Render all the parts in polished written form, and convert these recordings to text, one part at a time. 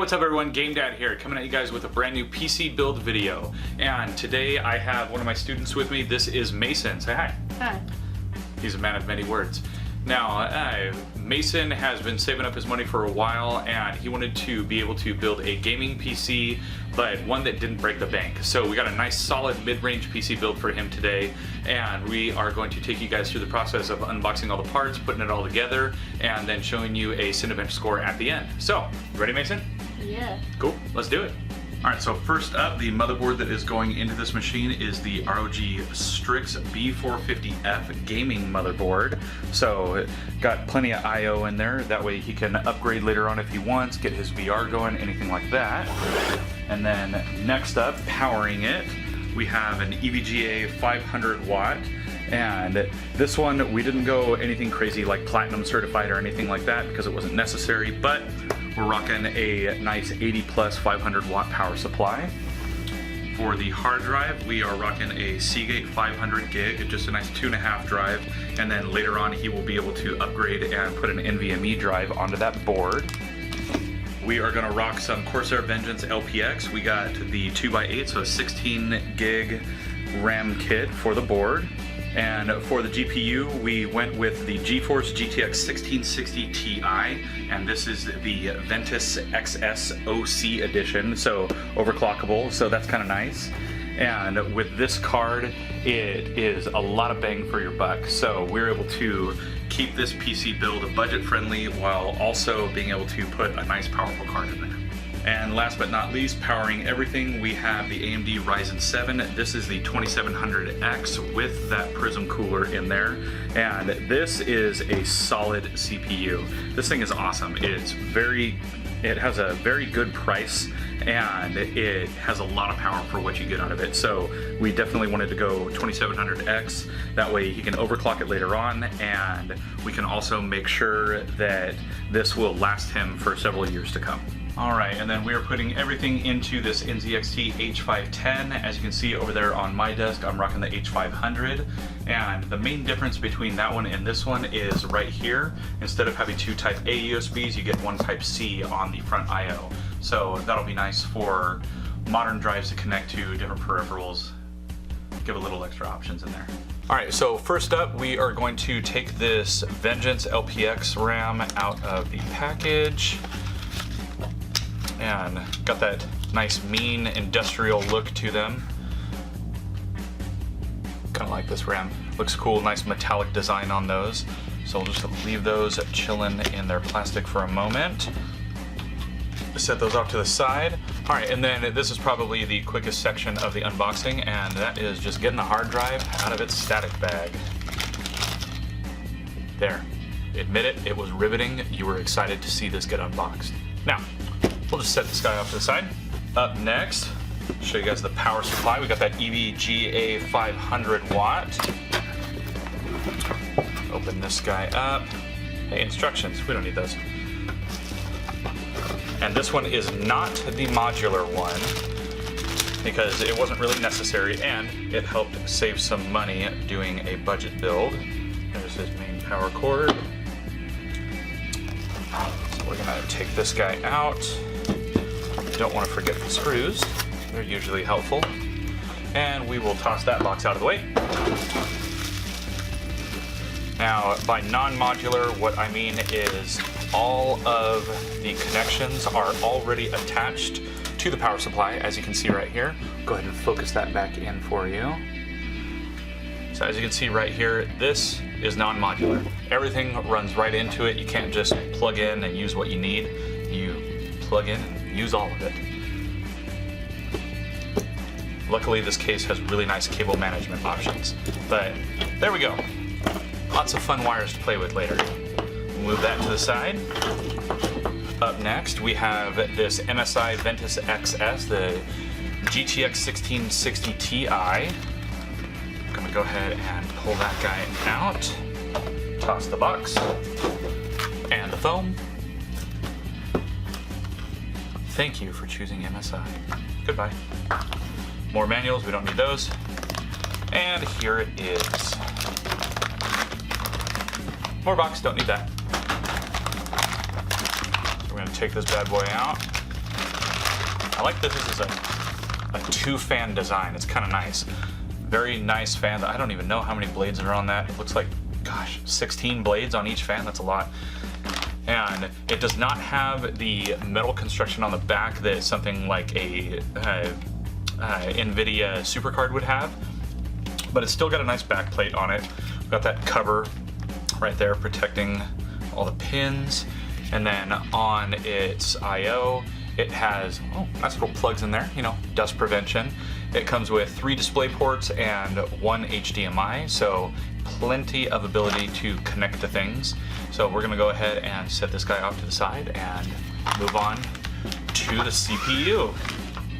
what's up everyone? GameDad here, coming at you guys with a brand new PC build video. And today I have one of my students with me. This is Mason. Say hi. Hi. He's a man of many words. Now, Mason has been saving up his money for a while and he wanted to be able to build a gaming PC, but one that didn't break the bank. So we got a nice solid mid-range PC build for him today, and we are going to take you guys through the process of unboxing all the parts, putting it all together, and then showing you a Cinebench score at the end. So, ready, Mason? Yeah. Cool, let's do it. Alright, so first up, the motherboard that is going into this machine is the ROG Strix B450F gaming motherboard. So, got plenty of I/O in there, that way he can upgrade later on if he wants, get his VR going, anything like that. And then next up, powering it, we have an EVGA 500 watt. And this one, we didn't go anything crazy like platinum certified or anything like that because it wasn't necessary, but we're rocking a nice 80 plus 500 watt power supply. For the hard drive, we are rocking a Seagate 500 gig, just a nice 2.5 drive, and then later on he will be able to upgrade and put an NVMe drive onto that board. We are gonna rock some Corsair Ventus LPX. We got the 2x8, so a 16 gig RAM kit for the board. And for the GPU, we went with the GeForce GTX 1660 Ti, and this is the Ventus XS OC edition, so overclockable, so that's kind of nice. And with this card, it is a lot of bang for your buck, so we're able to keep this PC build budget friendly while also being able to put a nice powerful card in there. And last but not least, powering everything, we have the AMD Ryzen 7. This is the 2700X with that Prism cooler in there. And this is a solid CPU. This thing is awesome. It has a very good price and it has a lot of power for what you get out of it. So we definitely wanted to go 2700X. That way he can overclock it later on, and we can also make sure that this will last him for several years to come. Alright, and then we are putting everything into this NZXT H510. As you can see over there on my desk, I'm rocking the H500. And the main difference between that one and this one is right here. Instead of having two Type A USBs, you get one Type C on the front I/O. So that'll be nice for modern drives to connect to different peripherals. Give a little extra options in there. Alright, so first up, we are going to take this Vengeance LPX RAM out of the package. And got that nice mean industrial look to them. Kind of like this RAM. Looks cool, nice metallic design on those. So we'll just leave those chilling in their plastic for a moment. Set those off to the side. Alright, and then this is probably the quickest section of the unboxing, and that is just getting the hard drive out of its static bag. There. Admit it, it was riveting. You were excited to see this get unboxed. Now, we'll just set this guy off to the side. Up next, show you guys the power supply. We got that EVGA 500 watt. Open this guy up. Hey, instructions, we don't need those. And this one is not the modular one because it wasn't really necessary, and it helped save some money doing a budget build. There's his main power cord. So we're gonna take this guy out. Don't want to forget the screws. They're usually helpful. And we will toss that box out of the way. Now, by non-modular, what I mean is all of the connections are already attached to the power supply, as you can see right here. Go ahead and focus that back in for you. So as you can see right here, this is non-modular. Everything runs right into it. You can't just plug in and use what you need. You plug in and use all of it. Luckily, this case has really nice cable management options. But there we go. Lots of fun wires to play with later. Move that to the side. Up next, we have this MSI Ventus XS, the GTX 1660 Ti. I'm gonna go ahead and pull that guy out. Toss the box and the foam. Thank you for choosing MSI. Goodbye. More manuals, we don't need those. And here it is. More box, don't need that. We're gonna take this bad boy out. I like that this is a 2-fan design. It's kind of nice. Very nice fan. I don't even know how many blades are on that. It looks like, gosh, 16 blades on each fan. That's a lot. And it does not have the metal construction on the back that something like a NVIDIA supercard would have, but it's still got a nice back plate on it. We've got that cover right there protecting all the pins, and then on its I/O it has nice little plugs in there, you know, dust prevention. It comes with 3 display ports and 1 HDMI, so plenty of ability to connect to things. So we're gonna go ahead and set this guy off to the side and move on to the CPU.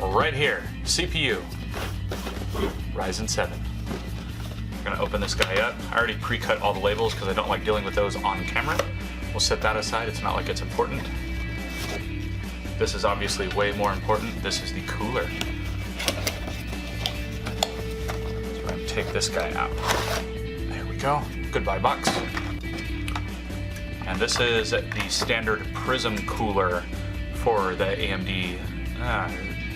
Right here, CPU, Ryzen 7. We're gonna open this guy up. I already pre-cut all the labels because I don't like dealing with those on camera. We'll set that aside, it's not like it's important. This is obviously way more important. This is the cooler. So we're gonna take this guy out. There we go, goodbye box. And this is the standard prism cooler for the AMD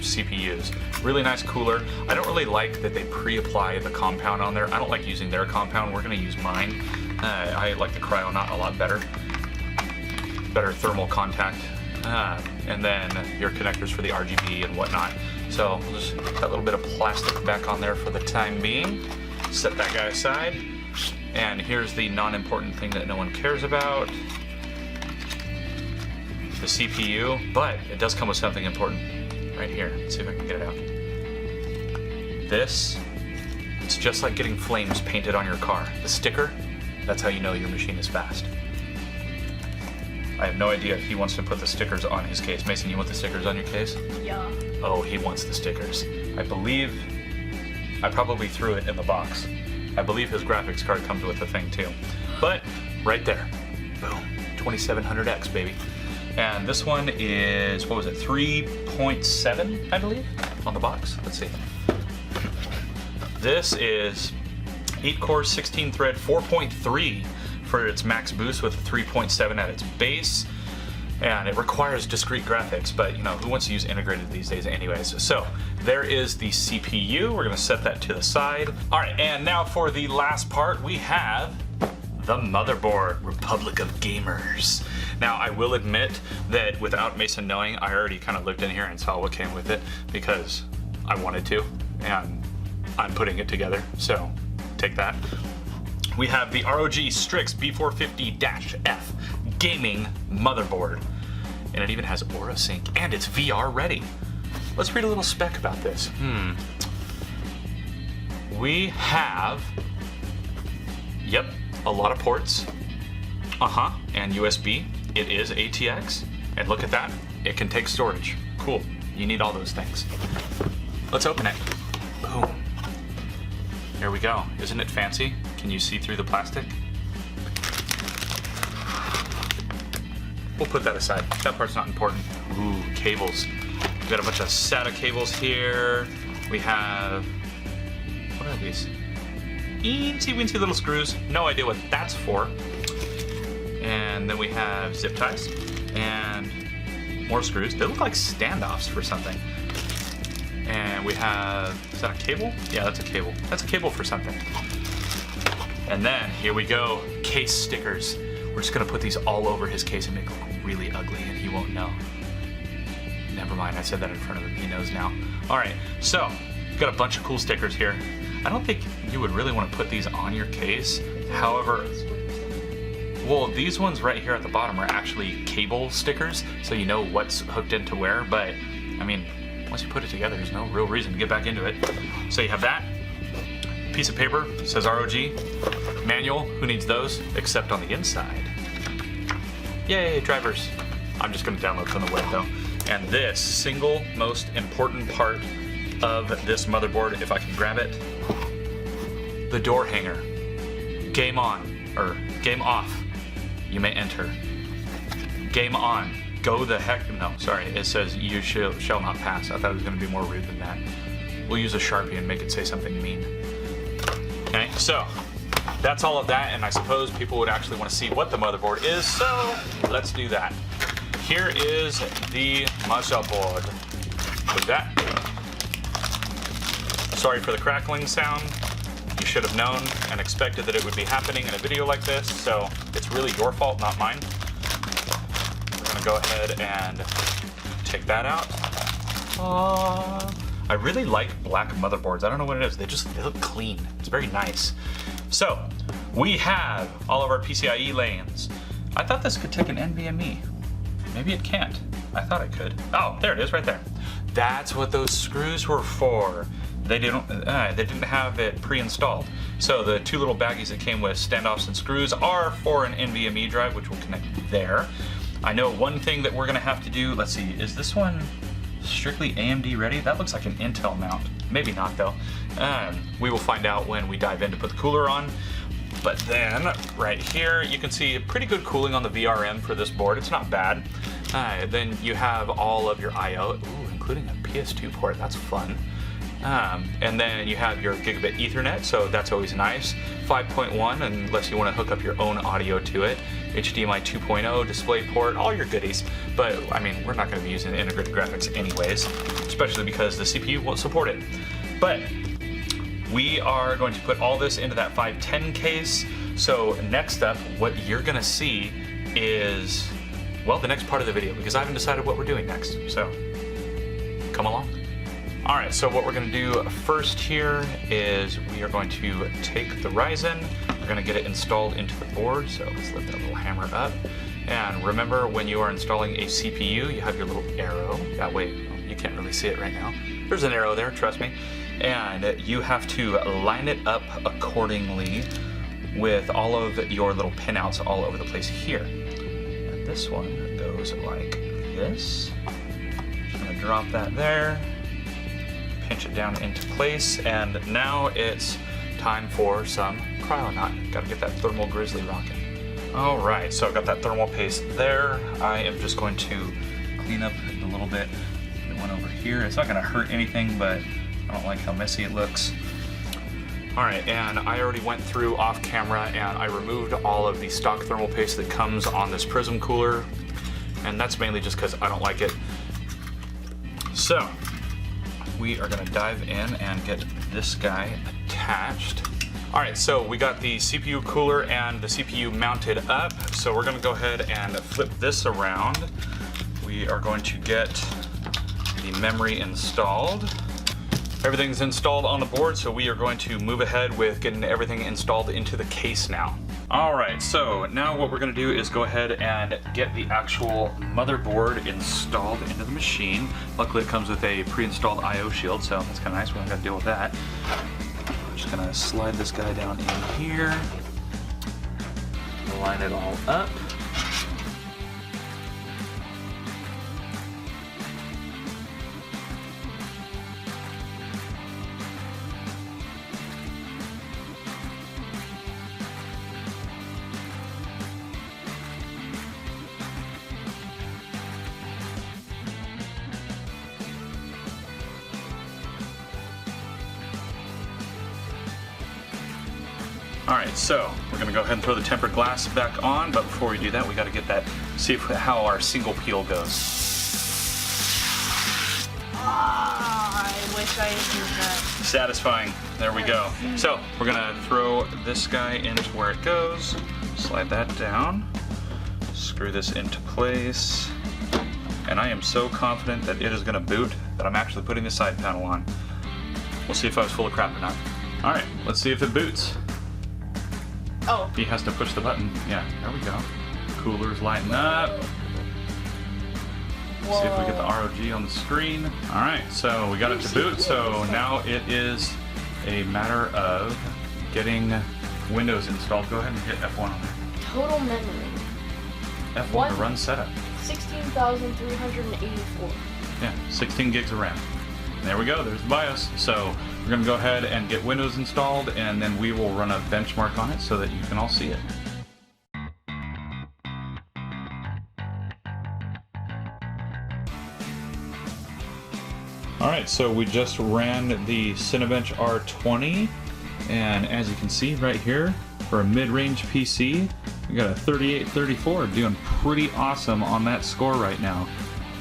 CPUs. Really nice cooler. I don't really like that they pre-apply the compound on there. I don't like using their compound. We're gonna use mine. I like the Cryonaut a lot better. Better thermal contact. And then your connectors for the RGB and whatnot. So we'll just put that little bit of plastic back on there for the time being. Set that guy aside. And here's the non-important thing that no one cares about. The CPU, but it does come with something important right here. Let's see if I can get it out. This, it's just like getting flames painted on your car. The sticker, that's how you know your machine is fast. I have no idea if he wants to put the stickers on his case. Mason, you want the stickers on your case? Yeah. Oh, he wants the stickers. I believe I probably threw it in the box. I believe his graphics card comes with the thing too. But right there, boom, 2700X, baby. And this one is, what was it, 3.7, I believe, on the box. Let's see. This is 8 core, 16 thread, 4.3 for its max boost with a 3.7 at its base. And it requires discrete graphics, but you know, who wants to use integrated these days anyways? So there is the CPU. We're gonna set that to the side. All right, and now for the last part, we have the motherboard, Republic of Gamers. Now, I will admit that without Mason knowing, I already kind of looked in here and saw what came with it because I wanted to, and I'm putting it together, so take that. We have the ROG Strix B450-F gaming motherboard, and it even has Aura Sync, and it's VR ready. Let's read a little spec about this. We have, yep, a lot of ports, and USB. It is ATX, and look at that, it can take storage. Cool, you need all those things. Let's open it. Boom. There we go. Isn't it fancy? Can you see through the plastic? We'll put that aside. That part's not important. Ooh, cables. We've got a bunch of SATA cables here. We have, what are these? Eensy weensy little screws. No idea what that's for. And then we have zip ties and more screws. They look like standoffs for something. And we have, is that a cable? Yeah, that's a cable. That's a cable for something. And then here we go, case stickers. We're just gonna put these all over his case and make it look really ugly and he won't know. Never mind, I said that in front of him, he knows now. All right, so, we've got a bunch of cool stickers here. I don't think you would really wanna put these on your case. However, well, these ones right here at the bottom are actually cable stickers, so you know what's hooked into where, but I mean, once you put it together, there's no real reason to get back into it. So you have that. Piece of paper, says ROG. Manual, who needs those? Except on the inside. Yay, drivers. I'm just gonna download from the web though. And this single most important part of this motherboard, if I can grab it, the door hanger. Game on, or game off. You may enter. Game on. Go the heck, no, sorry, it says you shall not pass. I thought it was gonna be more rude than that. We'll use a Sharpie and make it say something mean. Okay, so that's all of that, and I suppose people would actually want to see what the motherboard is, so let's do that. Here is the motherboard. with that. Sorry for the crackling sound. You should have known and expected that it would be happening in a video like this, so it's really your fault, not mine. We're gonna go ahead and take that out. I really like black motherboards. I don't know what it is. They look clean. It's very nice. So we have all of our PCIe lanes. I thought this could take an NVMe. Maybe it can't. I thought it could. Oh, there it is right there. That's what those screws were for. They didn't have it pre-installed. So the two little baggies that came with standoffs and screws are for an NVMe drive, which will connect there. I know one thing that we're gonna have to do, let's see, is this one strictly AMD ready? That looks like an Intel mount. Maybe not though. We will find out when we dive in to put the cooler on. But then, right here, you can see pretty good cooling on the VRM for this board. It's not bad. Then you have all of your I/O, including a PS2 port. That's fun. And then you have your gigabit Ethernet, so that's always nice. 5.1, unless you want to hook up your own audio to it. HDMI 2.0, display port, all your goodies. But, I mean, we're not going to be using integrated graphics anyways, especially because the CPU won't support it. But we are going to put all this into that 510 case. So next up, what you're going to see is, well, the next part of the video, because I haven't decided what we're doing next. So come along. All right, so what we're gonna do first here is we are going to take the Ryzen, we're gonna get it installed into the board, so let's lift that little hammer up. And remember, when you are installing a CPU, you have your little arrow. That way, you can't really see it right now. There's an arrow there, trust me. And you have to line it up accordingly with all of your little pinouts all over the place here. And this one goes like this. Just gonna drop that there. Pinch it down into place, and now it's time for some cryo knot. Gotta get that thermal grizzly rocking. All right, so I've got that thermal paste there. I am just going to clean up a little bit. The one over here. It's not gonna hurt anything, but I don't like how messy it looks. All right, and I already went through off camera and I removed all of the stock thermal paste that comes on this Prism cooler, and that's mainly just because I don't like it. So we are gonna dive in and get this guy attached. All right, so we got the CPU cooler and the CPU mounted up. So we're gonna go ahead and flip this around. We are going to get the memory installed. Everything's installed on the board, so we are going to move ahead with getting everything installed into the case now. All right, so now what we're gonna do is go ahead and get the actual motherboard installed into the machine. Luckily it comes with a pre-installed I/O shield, so that's kinda nice, we don't gotta deal with that. I'm just gonna slide this guy down in here, line it all up. All right, so we're gonna go ahead and throw the tempered glass back on, but before we do that, we gotta get that, see how our single peel goes. I wish I had used that. Satisfying, there we go. So we're gonna throw this guy into where it goes, slide that down, screw this into place, and I am so confident that it is gonna boot that I'm actually putting the side panel on. We'll see if I was full of crap or not. All right, let's see if it boots. Oh. He has to push the button. Yeah, there we go. Cooler's lighting up. Whoa. See if we get the ROG on the screen. All right, so we got it to boot. So now it is a matter of getting Windows installed. Go ahead and hit F1 on there. Total memory. F1 to run setup. 16,384. Yeah, 16 gigs of RAM. There we go, there's the BIOS. So we're gonna go ahead and get Windows installed, and then we will run a benchmark on it so that you can all see it. All right, so we just ran the Cinebench R20, and as you can see right here, for a mid-range PC, we got a 3834, doing pretty awesome on that score right now.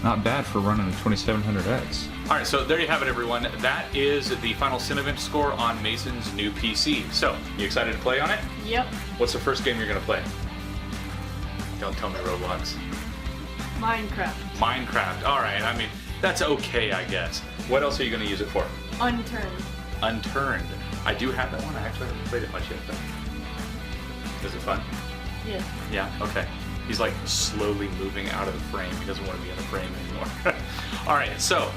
Not bad for running a 2700X. All right, so there you have it, everyone. That is the final Cinebench score on Mason's new PC. So, you excited to play on it? Yep. What's the first game you're gonna play? Don't tell me Roblox. Minecraft. Minecraft. All right. I mean, that's okay, I guess. What else are you gonna use it for? Unturned. Unturned. I do have that one. I actually haven't played it much yet, though. Is it fun? Yeah. Yeah. Okay. He's like slowly moving out of the frame. He doesn't want to be in the frame anymore. All right. So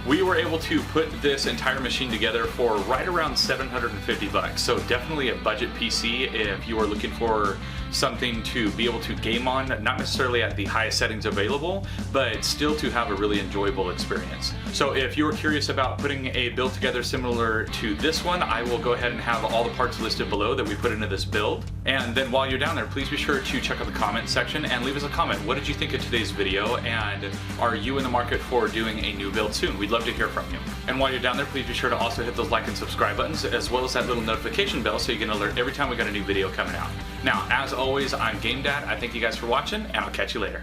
we were able to put this entire machine together for right around 750 bucks. So definitely a budget PC if you are looking for something to be able to game on, not necessarily at the highest settings available, but still to have a really enjoyable experience. So if you're curious about putting a build together similar to this one, I will go ahead and have all the parts listed below that we put into this build. And then while you're down there, please be sure to check out the comment section and leave us a comment. What did you think of today's video, and are you in the market for doing a new build soon? We'd love to hear from you. And while you're down there, please be sure to also hit those like and subscribe buttons, as well as that little notification bell so you get an alert every time we got a new video coming out. Now, as always, I'm GameDad. I thank you guys for watching, and I'll catch you later.